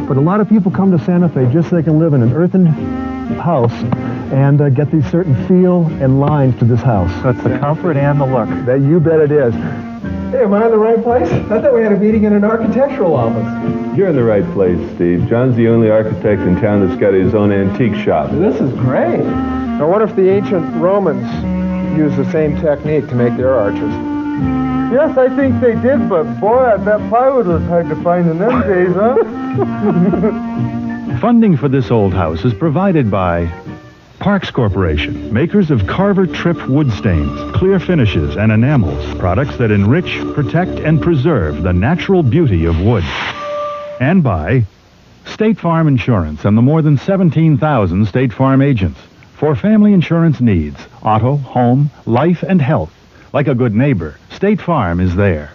But a lot of people come to Santa Fe just so they can live in an earthen house and get these certain feel and lines to this house. So it's the comfort and the look. That you bet it is. Hey, am I in the right place? I thought we had a meeting in an architectural office. You're in the right place, Steve. John's the only architect in town that's got his own antique shop. This is great. I wonder if the ancient Romans used the same technique to make their arches. Yes, I think they did, but boy, that plywood was hard to find in them days, huh? Funding for this old house is provided by Parks Corporation, makers of Carver Trip wood stains, clear finishes, and enamels, products that enrich, protect, and preserve the natural beauty of wood. And by State Farm Insurance and the more than 17,000 State Farm agents. For family insurance needs, auto, home, life, and health. Like a good neighbor, State Farm is there.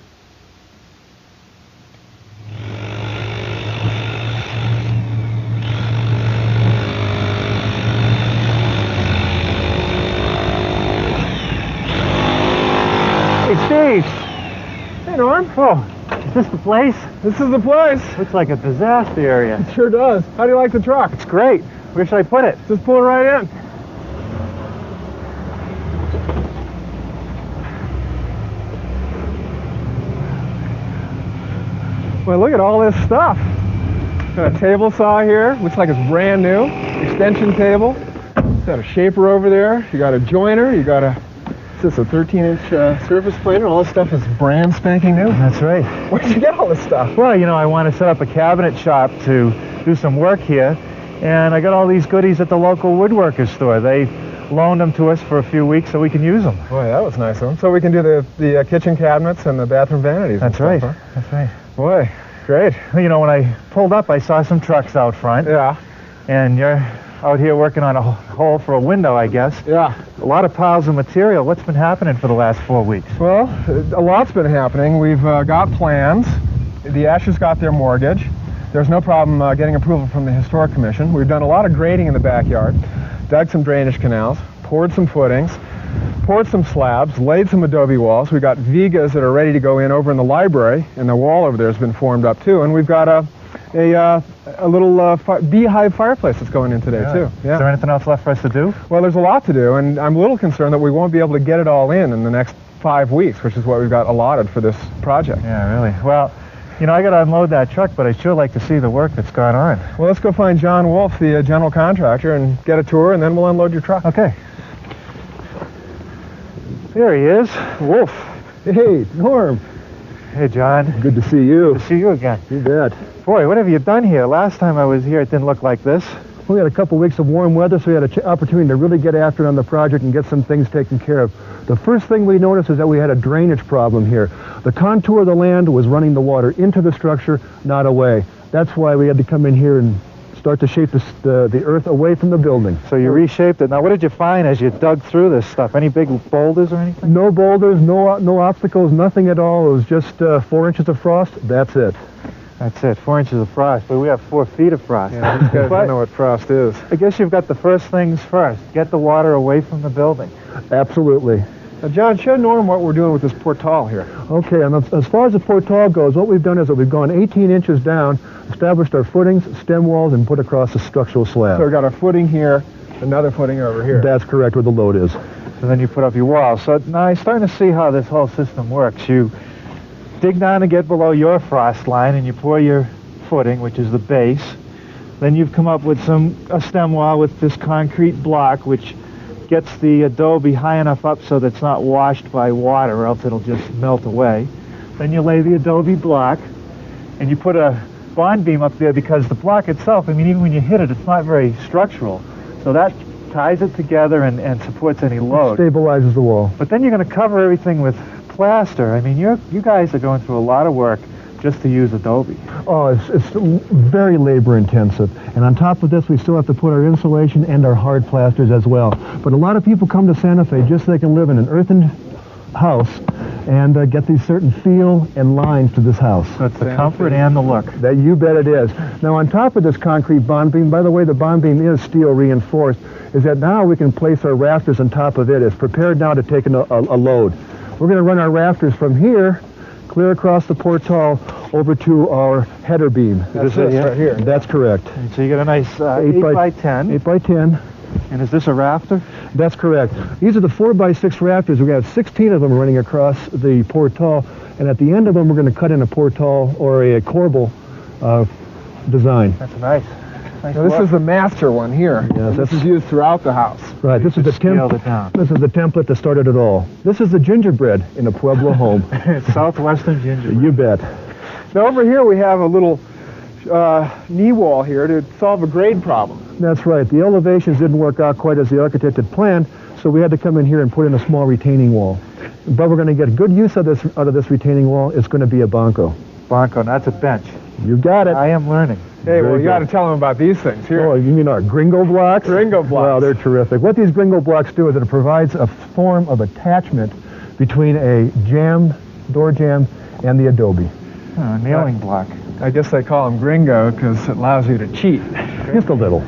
Hey, Steve. Hey, Norm. Oh, is this the place? This is the place. Looks like a disaster area. It sure does. How do you like the truck? It's great. Where should I put it? Just pull it right in. Well, look at all this stuff. Got a table saw here. Looks like it's brand new. Extension table. Got a shaper over there. You got a joiner. You got a... This is a 13-inch surface planer. All this stuff is brand spanking new. That's right. Where'd you get all this stuff? Well, you know, I want to set up a cabinet shop to do some work here, and I got all these goodies at the local woodworkers store. They loaned them to us for a few weeks so we can use them. Boy, that was nice of them. So we can do the kitchen cabinets and the bathroom vanities. That's and right. stuff, huh? That's right. Boy, great. You know, when I pulled up, I saw some trucks out front. Yeah. And you're out here working on a hole for a window, I guess. Yeah. A lot of piles of material. What's been happening for the last 4 weeks? Well, a lot's been happening. We've got plans. The Ashers got their mortgage. There's no problem getting approval from the Historic Commission. We've done a lot of grading in the backyard, dug some drainage canals, poured some footings, poured some slabs, laid some adobe walls. We got vigas that are ready to go in over in the library, and the wall over there has been formed up too. And we've got a little beehive fireplace that's going in today too. Yeah. Is there anything else left for us to do? Well, there's a lot to do, and I'm a little concerned that we won't be able to get it all in the next 5 weeks, which is what we've got allotted for this project. Yeah, really. Well, you know, I got to unload that truck, but I'd sure like to see the work that's gone on. Well, let's go find John Wolf, the general contractor, and get a tour, and then we'll unload your truck. Okay. There he is, Wolf. Hey, Norm. Hey, John. Good to see you. Good to see you again. You bet. Boy, what have you done here? Last time I was here, it didn't look like this. We had a couple weeks of warm weather, so we had an opportunity to really get after it on the project and get some things taken care of. The first thing we noticed is that we had a drainage problem here. The contour of the land was running the water into the structure, not away. That's why we had to come in here and start to shape the earth away from the building. So you reshaped it. Now, what did you find as you dug through this stuff? Any big boulders or anything? No boulders, no obstacles, nothing at all. It was just 4 inches of frost. That's it. That's it, 4 inches of frost. But we have 4 feet of frost. Yeah, these guys don't know what frost is. I guess you've got the first things first. Get the water away from the building. Absolutely. Now, John, show Norm what we're doing with this portal here. Okay, and as far as the portal goes, what we've done is that we've gone 18 inches down, established our footings, stem walls, and put across the structural slab. So we've got a footing here, another footing over here. That's correct, where the load is. So then you put up your walls. So now I'm starting to see how this whole system works. You dig down to get below your frost line, and you pour your footing, which is the base. Then you've come up with a stem wall with this concrete block, which gets the adobe high enough up so that it's not washed by water, or else it'll just melt away. Then you lay the adobe block, and you put a bond beam up there, because the block itself, I mean, even when you hit it, it's not very structural. So that ties it together and supports any load. Stabilizes the wall. But then you're going to cover everything with plaster. I mean, you guys are going through a lot of work just to use adobe. Oh, it's very labor intensive. And on top of this, we still have to put our insulation and our hard plasters as well. But a lot of people come to Santa Fe just so they can live in an earthen house and get these certain feel and lines to this house. So it's the comfort and the look. That you bet it is. Now, on top of this concrete bond beam, by the way, the bond beam is steel reinforced, is that now we can place our rafters on top of it. It's prepared now to take a load. We're going to run our rafters from here, clear across the portal, over to our header beam. That's this right here. That's correct. And so you get a nice 8 by 10. 8 by 10. And is this a rafter? That's correct. These are the 4 by 6 rafters. We have 16 of them running across the portal, and at the end of them we're going to cut in a portal or a corbel design. That's nice. Now, this is the master one here. Yes, This is used throughout the house. Right, this is the Scaled it down. This is the template that started it all. This is the gingerbread in a Pueblo home. Southwestern gingerbread. You bet. Now over here we have a little knee wall here to solve a grade problem. That's right. The elevations didn't work out quite as the architect had planned, so we had to come in here and put in a small retaining wall. But we're going to get good use of this out of this retaining wall. It's going to be a banco. Banco, that's a bench. You got it. I am learning. Hey, well, Very you got to good. tell them about these things here. Oh, you mean our gringo blocks? Gringo blocks. Well, they're terrific. What these gringo blocks do is it provides a form of attachment between a door jamb, and the Adobe. Oh, nailing block. I guess they call them gringo because it allows you to cheat. Just a little.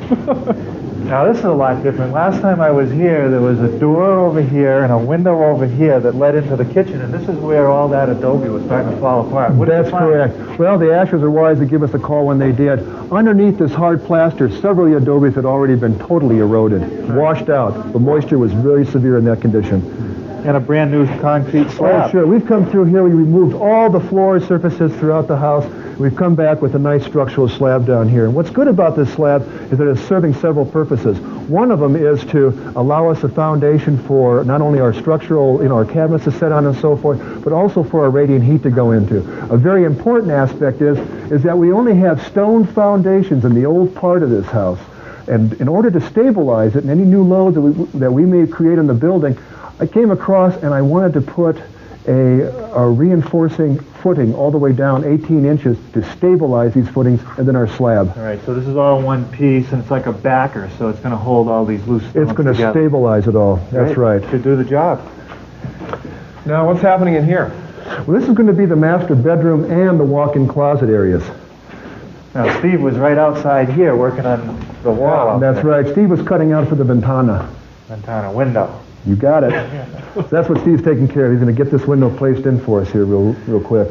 Now this is a lot different. Last time I was here, there was a door over here and a window over here that led into the kitchen, and this is where all that Adobe was starting to fall apart. What did you That's find? correct. Well, the Ashers are wise to give us a call when they did. Underneath this hard plaster, several of the Adobes had already been totally eroded, washed out. The moisture was very severe in that condition. And a brand new concrete slab. Oh, sure. We've come through here. We removed all the floor surfaces throughout the house. We've come back with a nice structural slab down here. And what's good about this slab is that it's serving several purposes. One of them is to allow us a foundation for not only our structural, our cabinets to set on and so forth, but also for our radiant heat to go into. A very important aspect is that we only have stone foundations in the old part of this house. And in order to stabilize it and any new load that we may create in the building, I came across and I wanted to put a reinforcing footing all the way down 18 inches to stabilize these footings and then our slab. All right, so this is all one piece, and it's like a backer, so it's going to hold all these loose stones It's going to together. stabilize it all. That's right. Should do the job. Now, what's happening in here? Well, this is going to be the master bedroom and the walk-in closet areas. Now, Steve was right outside here working on the wall. out That's there. right. Steve was cutting out for the ventana. Ventana window. You got it. So that's what Steve's taking care of. He's going to get this window placed in for us here real quick.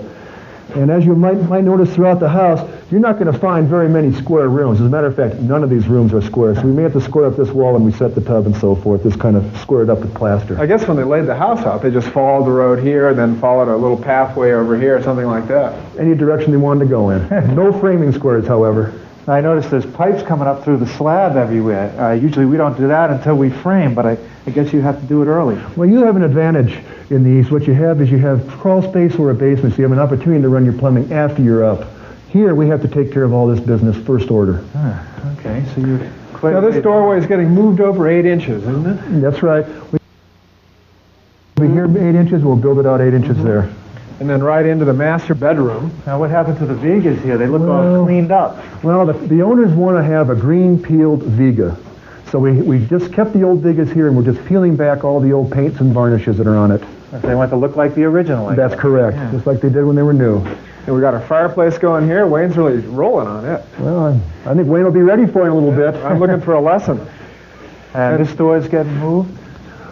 And as you might notice throughout the house, you're not going to find very many square rooms. As a matter of fact, none of these rooms are square. So we may have to square up this wall when we set the tub and so forth. This kind of squared up with plaster. I guess when they laid the house out, they just followed the road here and then followed a little pathway over here or something like that. Any direction they wanted to go in. No framing squares, however. I noticed there's pipes coming up through the slab everywhere. Usually we don't do that until we frame, but I guess you have to do it early. Well, you have an advantage in these. What you have is you have crawl space or a basement, so you have an opportunity to run your plumbing after you're up. Here, we have to take care of all this business first order. Okay, so you're quite... Now, this doorway is getting moved over 8 inches, isn't it? That's right. Over here 8 inches, we'll build it out 8 inches there. And then right into the master bedroom. Now, what happened to the Vegas here? They look all Well- cleaned up. Well, the owners want to have a green peeled Viga. So we just kept the old Vigas here, and we're just peeling back all the old paints and varnishes that are on it. They want to look like the original. That's correct, Yeah. just like they did when they were new. And we got our fireplace going here. Wayne's really rolling on it. Well, I think Wayne will be ready for you in a little bit. I'm looking for a lesson. And this door is getting moved?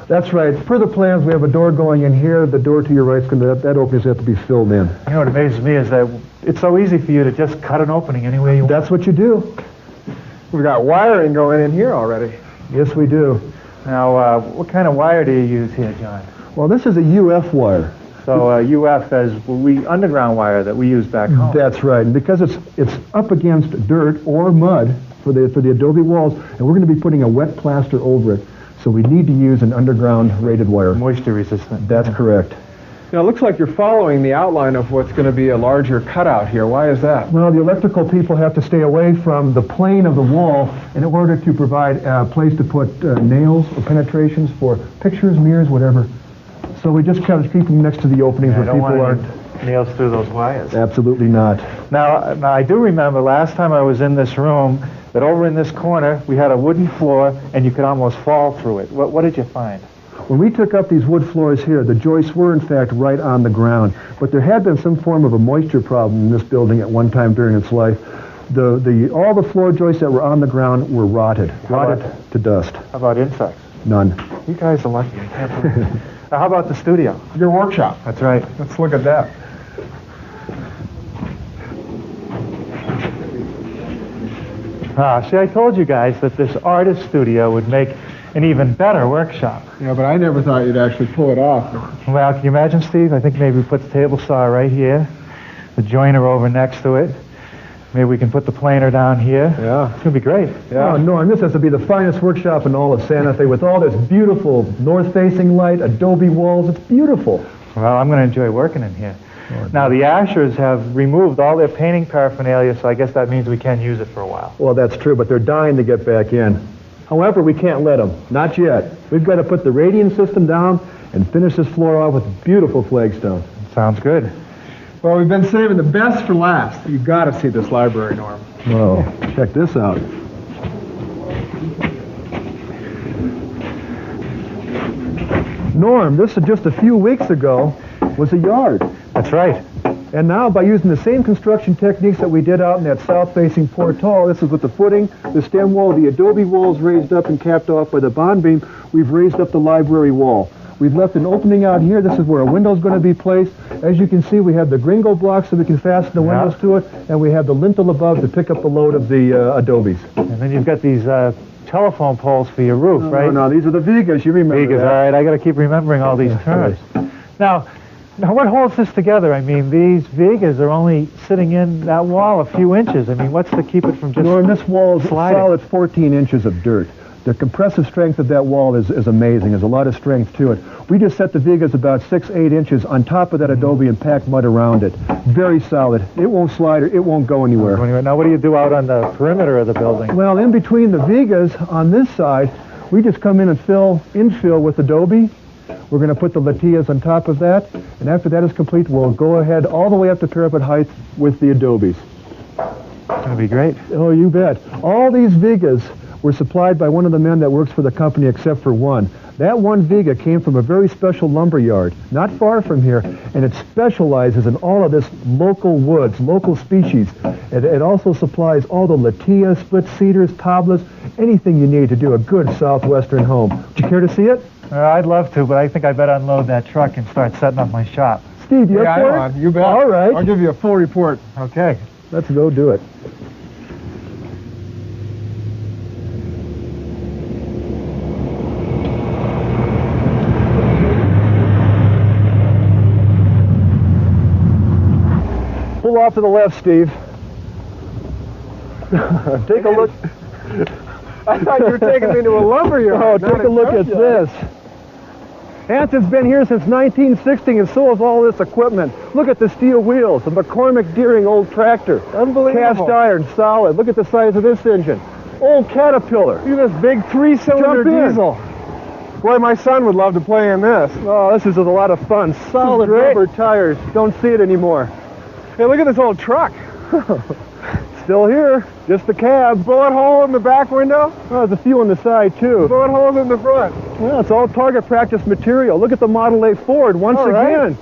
That's right. Per the plans, we have a door going in here. The door to your right, that opening has to be filled in. You know what amazes me is that it's so easy for you to just cut an opening any way you want. That's what you do. We've got wiring going in here already. Yes, we do. Now, what kind of wire do you use here, John? Well, this is a UF wire. So UF as underground wire that we use back home. That's right. And because it's up against dirt or mud for the Adobe walls, and we're going to be putting a wet plaster over it. So we need to use an underground rated wire. Moisture resistant. That's correct. Now, it looks like you're following the outline of what's going to be a larger cutout here. Why is that? Well, the electrical people have to stay away from the plane of the wall in order to provide a place to put nails or penetrations for pictures, mirrors, whatever. So we just kind of keep them next to the openings I where don't people want aren't. any nails through those wires. Absolutely not. Now, I do remember last time I was in this room that over in this corner we had a wooden floor and you could almost fall through it. What did you find? When we took up these wood floors here, the joists were in fact right on the ground, but there had been some form of a moisture problem in this building at one time during its life. All the floor joists that were on the ground were rotted to dust. How about insects? None. You guys are lucky. I can't believe it. Now, how about the studio? Your workshop. That's right. Let's look at that. See, I told you guys that this artist studio would make an even better workshop. Yeah, but I never thought you'd actually pull it off. Well, can you imagine, Steve? I think maybe we put the table saw right here, the joiner over next to it. Maybe we can put the planer down here. Yeah. It's going to be great. Yeah. Oh, Norm, this has to be the finest workshop in all of Santa Fe with all this beautiful north-facing light, Adobe walls. It's beautiful. Well, I'm going to enjoy working in here. Now, the Ashers have removed all their painting paraphernalia, so I guess that means we can use it for a while. Well, that's true, but they're dying to get back in. However, we can't let them. Not yet. We've got to put the radiant system down and finish this floor off with beautiful flagstone. Sounds good. Well, we've been saving the best for last. You've got to see this library, Norm. Whoa, check this out. Norm, this is just a few weeks ago was a yard. That's right. And now, by using the same construction techniques that we did out in that south-facing portal, this is with the footing, the stem wall, the adobe walls raised up and capped off by the bond beam, we've raised up the library wall. We've left an opening out here. This is where a window's going to be placed. As you can see, we have the gringo blocks so we can fasten the windows to it, and we have the lintel above to pick up the load of the adobes. And then you've got these telephone poles for your roof, right? No, these are the Vigas. You remember Vigas, that. all right. I got to keep remembering all these terms. Now, what holds this together? I mean, these Vigas are only sitting in that wall a few inches. I mean, what's to keep it from just Norm, this wall is sliding? solid 14 inches of dirt. The compressive strength of that wall is amazing. There's a lot of strength to it. We just set the Vigas about 6-8 inches on top of that adobe and packed mud around it. Very solid. It won't slide or it won't go anywhere. Now, what do you do out on the perimeter of the building? Well, in between the Vigas on this side, we just come in and infill with adobe. We're going to put the latias on top of that, and after that is complete, we'll go ahead all the way up to parapet height with the adobes. That'd be great. Oh, you bet. All these Vigas were supplied by one of the men that works for the company except for one. That one Viga came from a very special lumber yard, not far from here, and it specializes in all of this local woods, local species. It also supplies all the latias, split cedars, tablas, anything you need to do a good southwestern home. Would you care to see it? I'd love to, but I think I better unload that truck and start setting up my shop. Steve, you up for it? on. You bet. All right. I'll give you a full report. Okay. Let's go do it. Pull off to the left, Steve. Take a look. I thought you were taking me to a lumber yard. Oh, take a look at this. Hanson's been here since 1960, and so has all this equipment. Look at the steel wheels, the McCormick Deering old tractor. Unbelievable. Cast iron, solid. Look at the size of this engine. Old Caterpillar. Look at this big 3-cylinder Jump in. diesel. Boy, my son would love to play in this. Oh, this is a lot of fun. Solid great. rubber tires. Don't see it anymore. Hey, look at this old truck. Still here. Just the cab. Bullet hole in the back window. Oh, there's a few on the side, too. Bullet holes in the front. Well, it's all target practice material. Look at the Model A Ford once All right. again.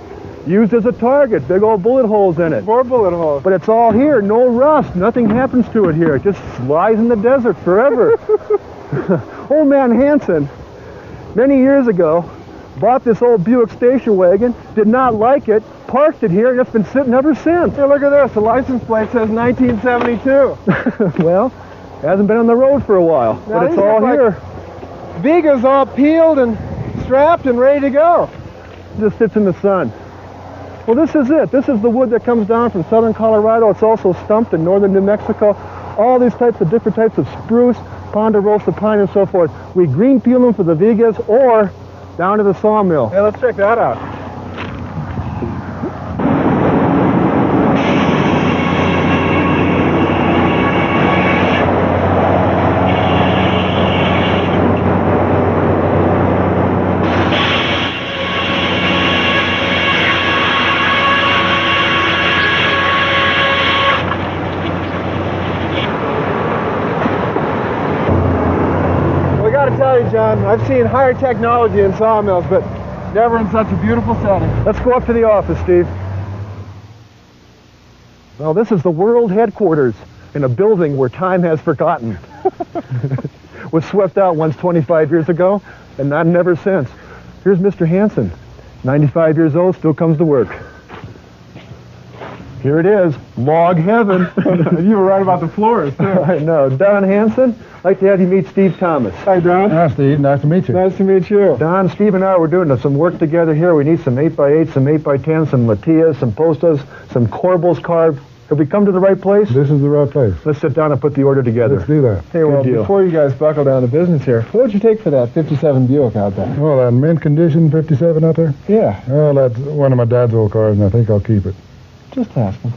Used as a target. Big old bullet holes in it. More bullet holes. But it's all here. No rust. Nothing happens to it here. It just lies in the desert forever. Old man Hanson, many years ago, bought this old Buick station wagon, did not like it, parked it here, and it's been sitting ever since. Hey, look at this. The license plate says 1972. Well, hasn't been on the road for a while, Now, but it's these all look like here. Viga's all peeled and strapped and ready to go. Just sits in the sun. Well, this is it. This is the wood that comes down from southern Colorado. It's also stumped in northern New Mexico. All these types of different types of spruce, ponderosa pine, and so forth. We green peel them for the Vigas or down to the sawmill. Hey, let's check that out. John, I've seen higher technology in sawmills, but never in such a beautiful setting. Let's go up to the office, Steve. Well, this is the world headquarters in a building where time has forgotten. Was swept out once 25 years ago, and not never since. Here's Mr. Hanson. 95 years old, still comes to work. Here it is, log heaven. You were right about the floors, too. I know. Don Hanson, I'd like to have you meet Steve Thomas. Hi, Don. Hi, Steve. Nice to meet you. Nice to meet you. Don, Steve and I, we're doing some work together here. We need some 8x8, some 8x10, some Matias, some Postas, some corbels carved. Have we come to the right place? This is the right place. Let's sit down and put the order together. Let's do that. Hey, well, deal. before you guys buckle down to business here, what would you take for that 57 Buick out there? Oh, that mint condition 57 out there? Yeah. Oh, that's one of my dad's old cars, and I think I'll keep it. Just asking.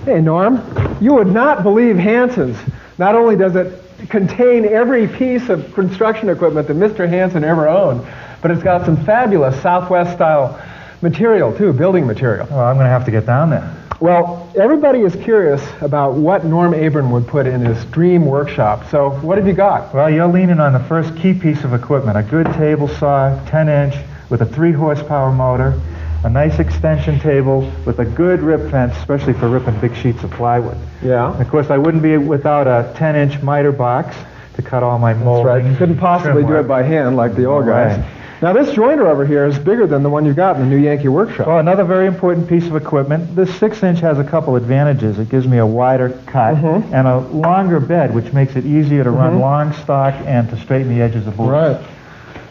Hey, Norm, you would not believe Hanson's. Not only does it contain every piece of construction equipment that Mr. Hanson ever owned, but it's got some fabulous Southwest-style material, too, building material. Oh, I'm going to have to get down there. Well, everybody is curious about what Norm Abram would put in his dream workshop. So what have you got? Well, you're leaning on the first key piece of equipment, a good table saw, 10-inch, with a 3-horsepower motor, a nice extension table with a good rip fence, especially for ripping big sheets of plywood. Yeah. And of course, I wouldn't be without a 10-inch miter box to cut all my molding. That's right. You couldn't possibly do it by hand like the old guys. Right. Now, this jointer over here is bigger than the one you got in the new Yankee workshop. Well, another very important piece of equipment. This 6-inch has a couple advantages. It gives me a wider cut and a longer bed, which makes it easier to run long stock and to straighten the edges of boards. Right.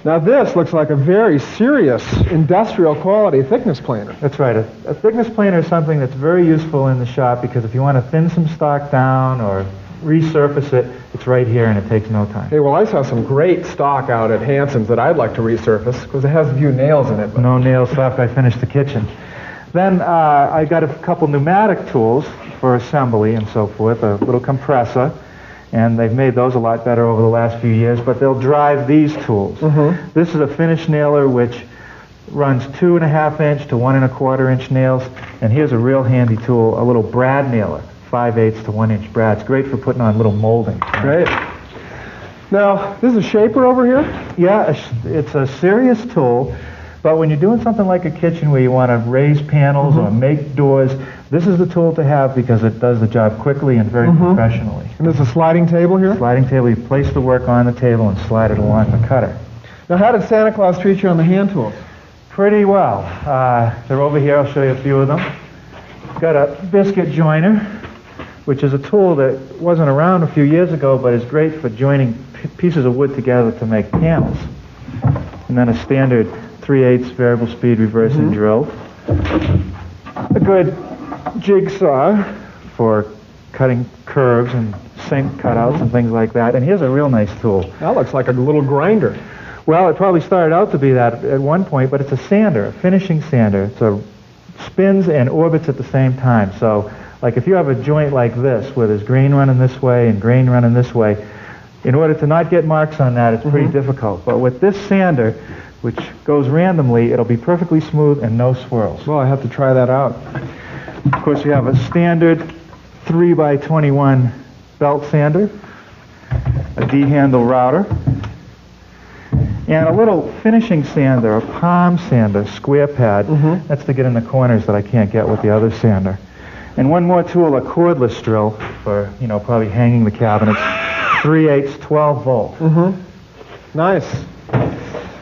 Now, this looks like a very serious industrial quality thickness planer. That's right. A thickness planer is something that's very useful in the shop because if you want to thin some stock down or resurface it, it's right here and it takes no time. Hey, well, I saw some great stock out at Hanson's that I'd like to resurface because it has a few nails in it. But No nails after I finish the kitchen. Then I got a couple pneumatic tools for assembly and so forth, a little compressor, and they've made those a lot better over the last few years, but they'll drive these tools. This is a finish nailer which runs 2.5-inch to 1 1/4-inch nails, and here's a real handy tool, a little brad nailer, 5/8 to 1-inch brad. It's great for putting on little molding. great. Now, this is a shaper over here? Yeah, it's a serious tool, but when you're doing something like a kitchen where you want to raise panels or make doors, this is the tool to have because it does the job quickly and very professionally. And there's a sliding table here? Sliding table, you place the work on the table and slide it along the cutter. Now, how did Santa Claus treat you on the hand tools? Pretty well. They're over here. I'll show you a few of them. Got a biscuit joiner, which is a tool that wasn't around a few years ago, but is great for joining pieces of wood together to make panels. And then a standard 3/8 variable speed reversing drill. A good jigsaw for cutting curves and sink cutouts and things like that. And here's a real nice tool. That looks like a little grinder. Well, it probably started out to be that at one point, but it's a sander, a finishing sander. It spins and orbits at the same time. So, like if you have a joint like this, where there's grain running this way and grain running this way, in order to not get marks on that, it's pretty difficult. But with this sander, which goes randomly, it'll be perfectly smooth and no swirls. Well, I have to try that out. Of course, you have a standard 3x21 belt sander, a D-handle router, and a little finishing sander, a palm sander, square pad. That's to get in the corners that I can't get with the other sander. And one more tool, a cordless drill for, probably hanging the cabinets, 3/8, 12 volt. Nice.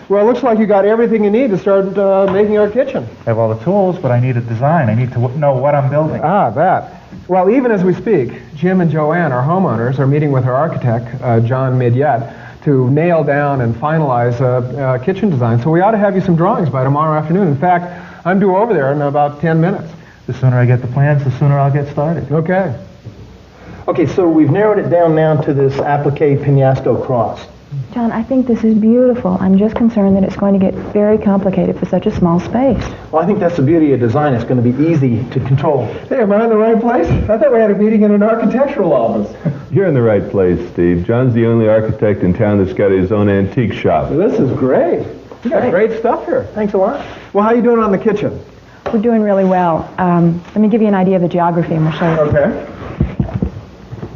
Well, it looks like you got everything you need to start making our kitchen. I have all the tools, but I need a design. I need to know what I'm building. Ah, that. Well, even as we speak, Jim and Joanne, our homeowners, are meeting with our architect, John Midyett, to nail down and finalize a kitchen design. So we ought to have you some drawings by tomorrow afternoon. In fact, I'm due over there in about 10 minutes. The sooner I get the plans, the sooner I'll get started. Okay. Okay, so we've narrowed it down now to this applique Penasco cross. John, I think this is beautiful. I'm just concerned that it's going to get very complicated for such a small space. Well, I think that's the beauty of design. It's going to be easy to control. Hey, am I in the right place? I thought we had a meeting in an architectural office. You're in the right place, Steve. John's the only architect in town that's got his own antique shop. This is great. You got great stuff here. Thanks a lot. Well, how you doing on the kitchen? We're doing really well. Let me give you an idea of the geography and we'll show you. Okay.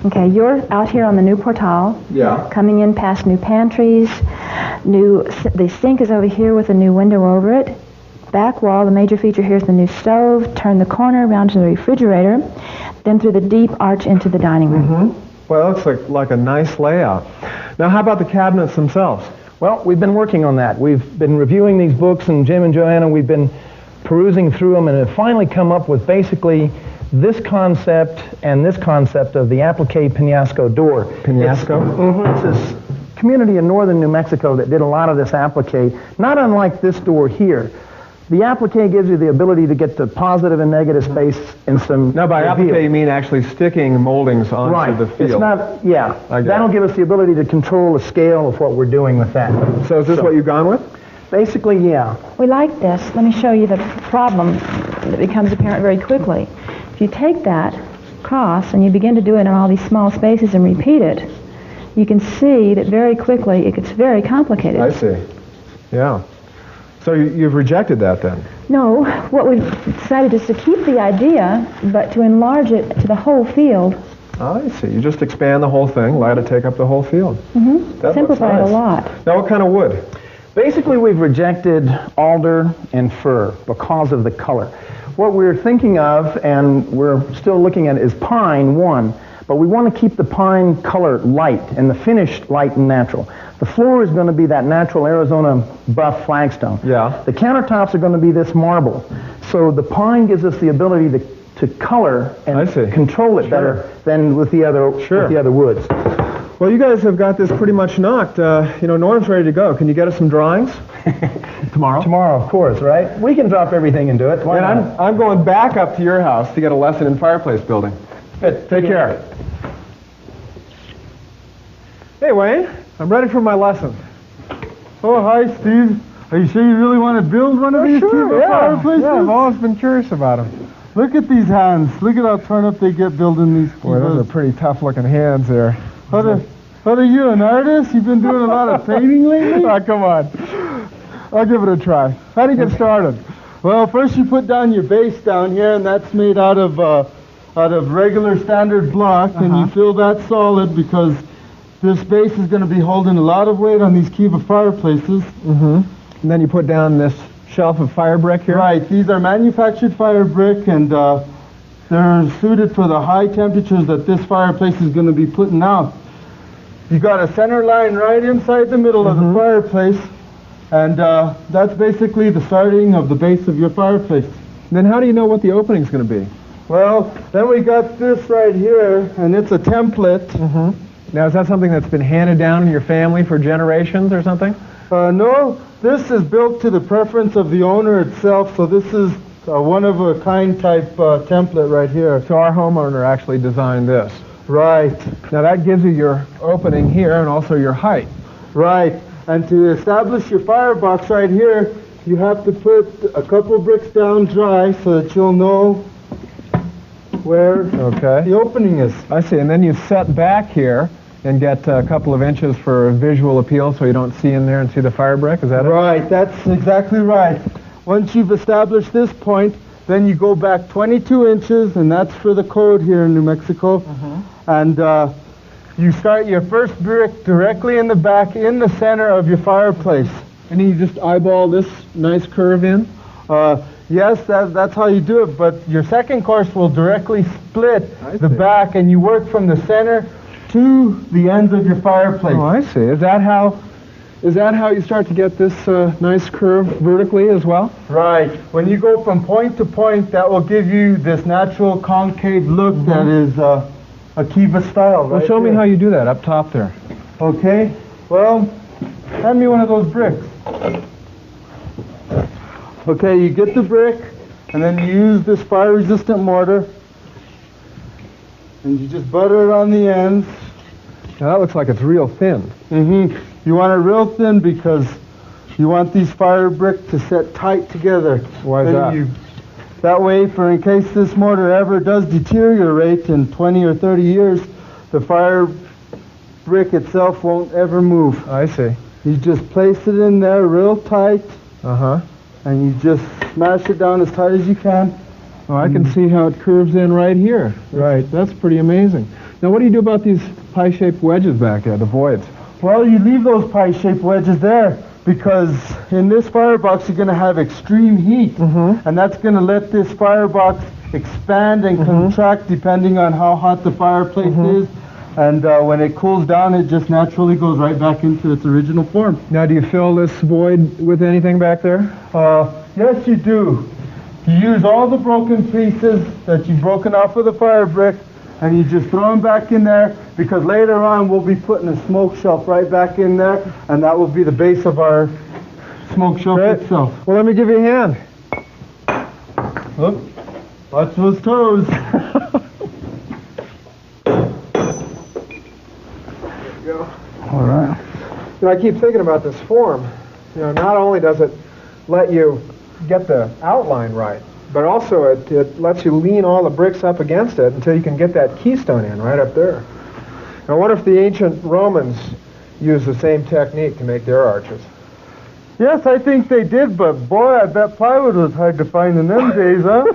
Okay, you're out here on the new portal. Yeah. Coming in past new pantries. The sink is over here with a new window over it. Back wall, the major feature here is the new stove. Turn the corner around to the refrigerator. Then through the deep arch into the dining room. Well, it looks like a nice layout. Now, how about the cabinets themselves? Well, we've been working on that. We've been reviewing these books, and Jim and Joanna, we've been perusing through them, and have finally come up with basically this concept and this concept of the applique penasco door. Penasco? It's this community in northern New Mexico that did a lot of this applique, not unlike this door here. The applique gives you the ability to get to positive and negative space in some Now, by reveal. applique, you mean actually sticking moldings onto Right. the field. It's not, yeah. I get That'll it. give us the ability to control the scale of what we're doing with that. So is this what you've gone with? Basically, yeah. We like this. Let me show you the problem that becomes apparent very quickly. If you take that cross and you begin to do it in all these small spaces and repeat it, you can see that very quickly it gets very complicated. I see. Yeah. So you've rejected that then? No, what we've decided is to keep the idea, but to enlarge it to the whole field. I see. You just expand the whole thing, let it take up the whole field. That Simplify it looks a nice. lot. Now, what kind of wood? Basically, we've rejected alder and fir because of the color. What we're thinking of, and we're still looking at, is pine, one, but we want to keep the pine color light and the finish light and natural. The floor is going to be that natural Arizona buff flagstone. Yeah. The countertops are going to be this marble. So the pine gives us the ability to color I and see. control it better than with the other woods. Well, you guys have got this pretty much knocked. Norm's ready to go. Can you get us some drawings? Tomorrow? Tomorrow, of course, right? We can drop everything and do it. Why And not? I'm going back up to your house to get a lesson in fireplace building. Good. Take care. Hey, Wayne. I'm ready for my lesson. Oh, hi, Steve. Are you sure you really want to build one of these kiva fireplaces? Yeah, I've always been curious about them. Look at these hands. Look at how torn up they get building these Boy, those are kivas. pretty tough-looking hands there. What are you, an artist? You've been doing a lot of painting lately? Oh, come on. I'll give it a try. How do you get started? Well, first you put down your base down here, and that's made out of regular standard block, and you fill that solid because this base is going to be holding a lot of weight on these kiva fireplaces. And then you put down this shelf of fire brick here? Right, these are manufactured fire brick, and they're suited for the high temperatures that this fireplace is going to be putting out. You got a center line right inside the middle of the fireplace, and that's basically the starting of the base of your fireplace. Then how do you know what the opening's going to be? Well, then we got this right here, and it's a template. Now, is that something that's been handed down in your family for generations or something? No, this is built to the preference of the owner itself, so this is a one-of-a-kind type template right here. So our homeowner actually designed this. Right, Now, that gives you your opening here and also your height. right. And to establish your firebox right here, you have to put a couple bricks down dry so that you'll know where Okay. the opening is. I see. And then you set back here and get a couple of inches for visual appeal so you don't see in there and see the fire brick. Is that it? Right, that's exactly right. Once you've established this point, then you go back 22 inches, and that's for the code here in New Mexico. And you start your first brick directly in the back, in the center of your fireplace. And then you just eyeball this nice curve in? Yes, that's how you do it, but your second course will directly split I the see. back, and you work from the center to the ends of your fireplace. Oh, I see. Is that how you start to get this nice curve vertically as well? Right. When you go from point to point, that will give you this natural concave look that is a kiva style. Well, right show me there. how you do that up top there. Okay. Well, hand me one of those bricks. Okay, you get the brick, and then you use this fire-resistant mortar, and you just butter it on the ends. Now that looks like it's real thin. You want it real thin because you want these fire brick to set tight together. Why is Then that? That way, for in case this mortar ever does deteriorate in 20 or 30 years, the fire brick itself won't ever move. I see. You just place it in there real tight, Uh-huh. and you just smash it down as tight as you can. Oh, I can see how it curves in right here. Right. That's pretty amazing. Now, what do you do about these pie-shaped wedges back there, the voids? Well, you leave those pie-shaped wedges there because in this firebox you're going to have extreme heat, and that's going to let this firebox expand and contract depending on how hot the fireplace is. And when it cools down, it just naturally goes right back into its original form. Now, do you fill this void with anything back there? Yes, you do. You use all the broken pieces that you've broken off of the fire brick, and you just throw them back in there, because later on we'll be putting a smoke shelf right back in there, and that will be the base of our smoke shelf itself. Well, let me give you a hand. Look, watch those toes. All right. You know, I keep thinking about this form. You know, not only does it let you get the outline right, but also it lets you lean all the bricks up against it until you can get that keystone in right up there. I wonder if the ancient Romans used the same technique to make their arches. Yes, I think they did, but boy, I bet plywood was hard to find in them days, huh?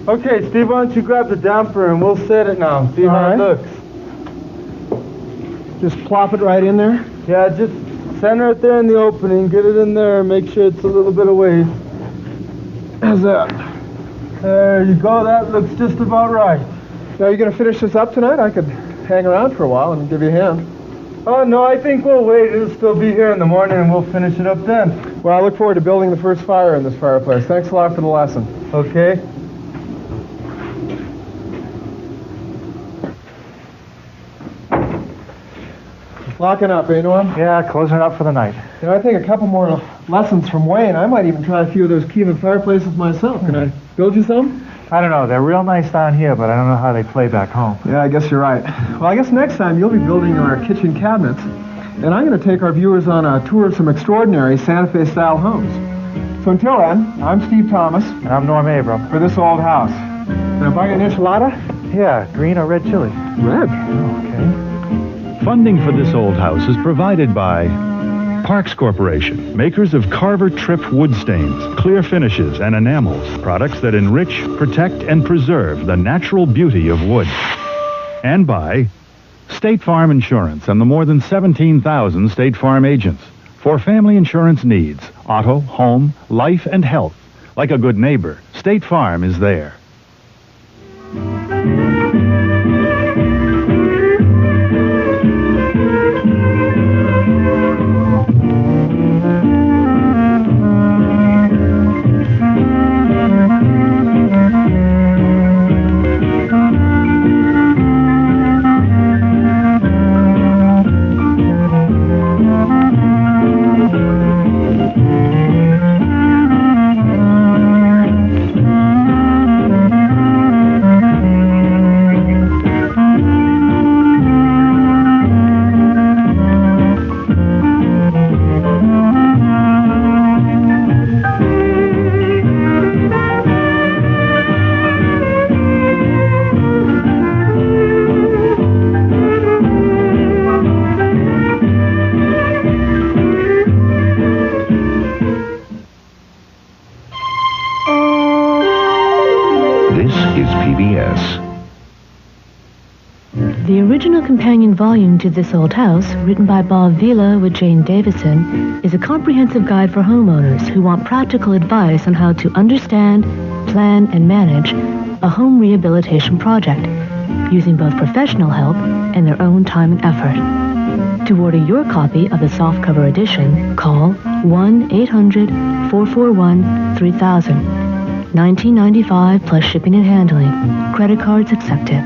Okay, Steve, why don't you grab the damper and we'll set it now. See how it looks. Just plop it right in there? Yeah, just center it there in the opening. Get it in there and make sure it's a little bit away. How's that? There you go. That looks just about right. Now, you going to finish this up tonight? I could hang around for a while and give you a hand. Oh, no, I think we'll wait. It'll still be here in the morning and we'll finish it up then. Well, I look forward to building the first fire in this fireplace. Thanks a lot for the lesson. Okay. Locking up, eh, Norm? Yeah, closing it up for the night. You know, I think a couple more lessons from Wayne. I might even try a few of those kiva fireplaces myself. Can I build you some? I don't know. They're real nice down here, but I don't know how they play back home. Yeah, I guess you're right. Well, I guess next time you'll be building our kitchen cabinets, and I'm going to take our viewers on a tour of some extraordinary Santa Fe-style homes. So until then, I'm Steve Thomas. And I'm Norm Abram. For This Old House. Can I buy you an enchilada? Yeah, green or red chili? Red. Okay. Funding for This Old House is provided by Parks Corporation, makers of Carver Trip wood stains, clear finishes, and enamels, products that enrich, protect, and preserve the natural beauty of wood. And by State Farm Insurance and the more than 17,000 State Farm agents. For family insurance needs, auto, home, life, and health. Like a good neighbor, State Farm is there. The original companion volume to This Old House, written by Bob Vila with Jane Davison, is a comprehensive guide for homeowners who want practical advice on how to understand, plan, and manage a home rehabilitation project, using both professional help and their own time and effort. To order your copy of the softcover edition, call 1-800-441-3000. $19.95 plus shipping and handling. Credit cards accepted.